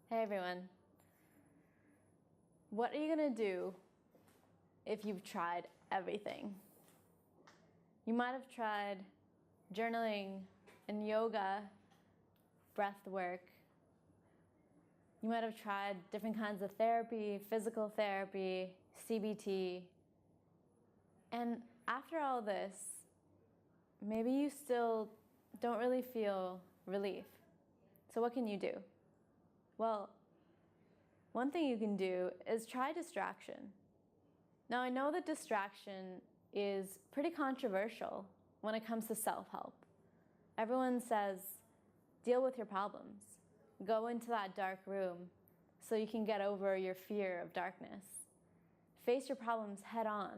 Hey everyone. What are you gonna do if you've tried everything? You might have tried journaling and yoga, breath work. You might have tried different kinds of therapy, physical therapy, CBT. And after all this, maybe you still don't really feel relief. So what can you do? Well, one thing you can do is try distraction. Now, I know that distraction is pretty controversial when it comes to self-help. Everyone says, deal with your problems. Go into that dark room so you can get over your fear of darkness. Face your problems head on.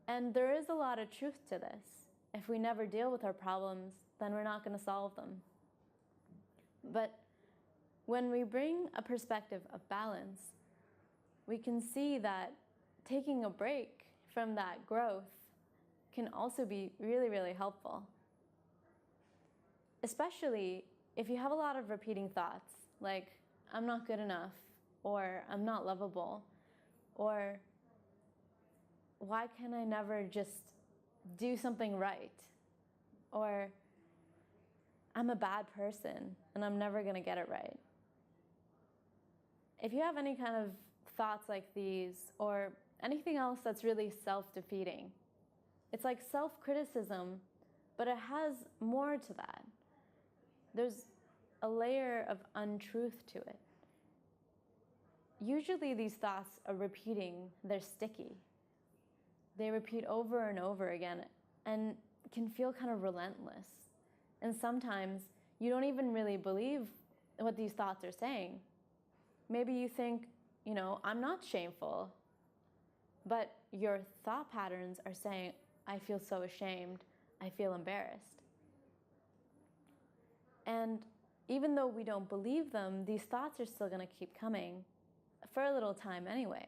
And there is a lot of truth to this. If we never deal with our problems, then we're not going to solve them. But when we bring a perspective of balance, we can see that taking a break from that growth can also be really, really helpful. Especially if you have a lot of repeating thoughts, like, I'm not good enough, or I'm not lovable, or why can I never just do something right? Or I'm a bad person and I'm never gonna get it right. If you have any kind of thoughts like these, or anything else that's really self-defeating, it's like self-criticism, but it has more to that. There's a layer of untruth to it. Usually these thoughts are repeating, they're sticky. They repeat over and over again and can feel kind of relentless. And sometimes you don't even really believe what these thoughts are saying. Maybe you think, I'm not shameful, but your thought patterns are saying, I feel so ashamed, I feel embarrassed. And even though we don't believe them, these thoughts are still going to keep coming for a little time anyway,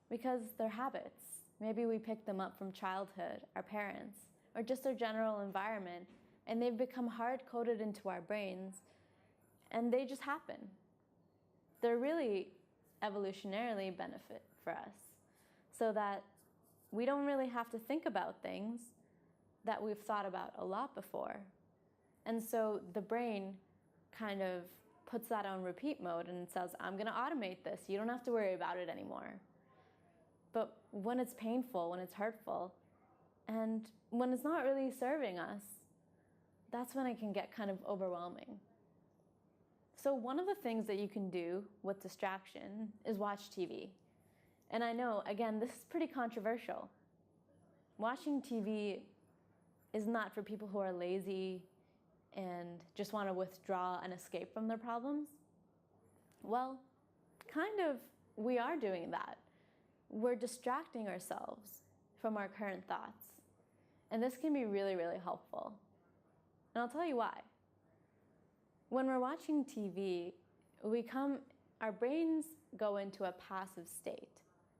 because they're habits. Maybe we picked them up from childhood, our parents, or just our general environment, and they've become hard-coded into our brains, and they just happen. They're really evolutionarily benefit for us, so that we don't really have to think about things that we've thought about a lot before. And so the brain kind of puts that on repeat mode and says, I'm gonna automate this. You don't have to worry about it anymore. But when it's painful, when it's hurtful, and when it's not really serving us, that's when it can get kind of overwhelming. So one of the things that you can do with distraction is watch TV. And I know, again, this is pretty controversial. Watching TV is not for people who are lazy and just want to withdraw and escape from their problems. Well, kind of, we are doing that. We're distracting ourselves from our current thoughts. And this can be really, really helpful. And I'll tell you why. When we're watching TV, our brains go into a passive state.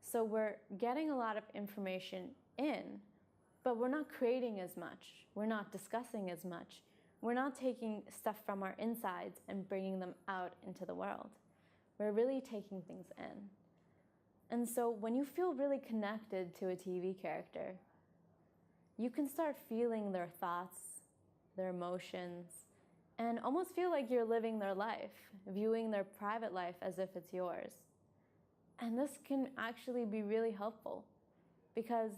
So we're getting a lot of information in, but we're not creating as much. We're not discussing as much. We're not taking stuff from our insides and bringing them out into the world. We're really taking things in. And so when you feel really connected to a TV character, you can start feeling their thoughts, their emotions, and almost feel like you're living their life, viewing their private life as if it's yours. And this can actually be really helpful, because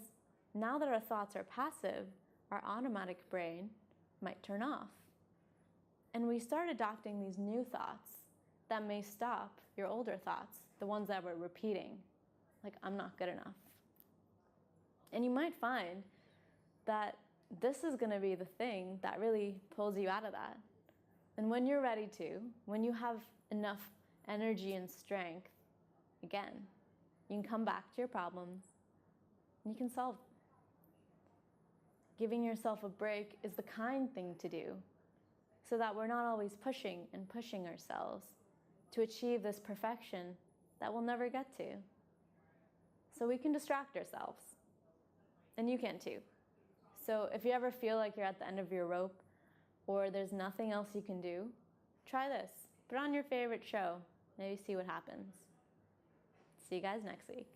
now that our thoughts are passive, our automatic brain might turn off. And we start adopting these new thoughts that may stop your older thoughts, the ones that we're repeating, like, I'm not good enough. And you might find that this is going to be the thing that really pulls you out of that. And when you're ready to, when you have enough energy and strength, again, you can come back to your problems and you can solve them. Giving yourself a break is the kind thing to do, so that we're not always pushing and pushing ourselves to achieve this perfection that we'll never get to. So we can distract ourselves, and you can too. So if you ever feel like you're at the end of your rope, or there's nothing else you can do, try this. Put on your favorite show. Maybe see what happens. See you guys next week.